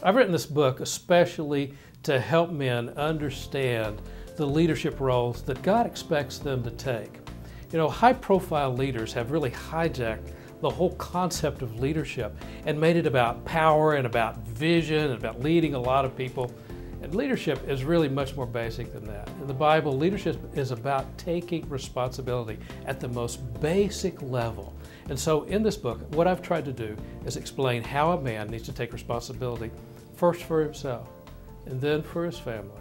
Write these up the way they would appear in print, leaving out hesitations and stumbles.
I've written this book especially to help men understand the leadership roles that God expects them to take. You know, high-profile leaders have really hijacked the whole concept of leadership and made it about power and about vision and about leading a lot of people. And leadership is really much more basic than that. In the Bible, leadership is about taking responsibility at the most basic level. And so in this book, what I've tried to do is explain how a man needs to take responsibility first for himself, and then for his family,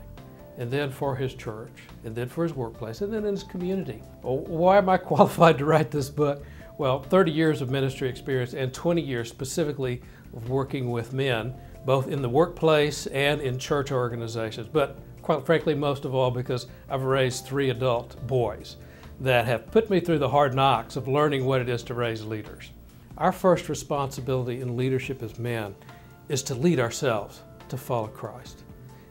and then for his church, and then for his workplace, and then in his community. Well, why am I qualified to write this book? Well, 30 years of ministry experience and 20 years specifically of working with men, both in the workplace and in church organizations. But quite frankly, most of all because I've raised 3 adult boys that have put me through the hard knocks of learning what it is to raise leaders. Our first responsibility in leadership as men is to lead ourselves to follow Christ.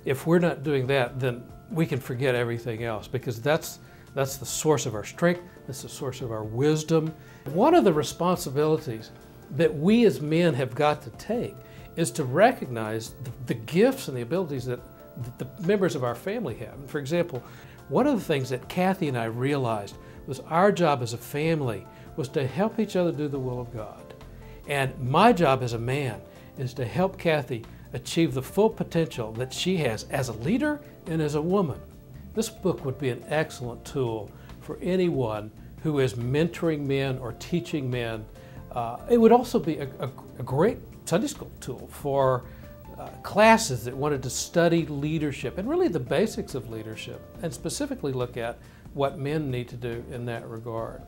If we're not doing that, then we can forget everything else, because that's the source of our strength, that's the source of our wisdom. One of the responsibilities that we as men have got to take is to recognize the gifts and the abilities that the members of our family have. And for example, one of the things that Kathy and I realized was our job as a family was to help each other do the will of God. And my job as a man is to help Kathy achieve the full potential that she has as a leader and as a woman. This book would be an excellent tool for anyone who is mentoring men or teaching men. It would also be a great Sunday school tool for classes that wanted to study leadership and really the basics of leadership, and specifically look at what men need to do in that regard.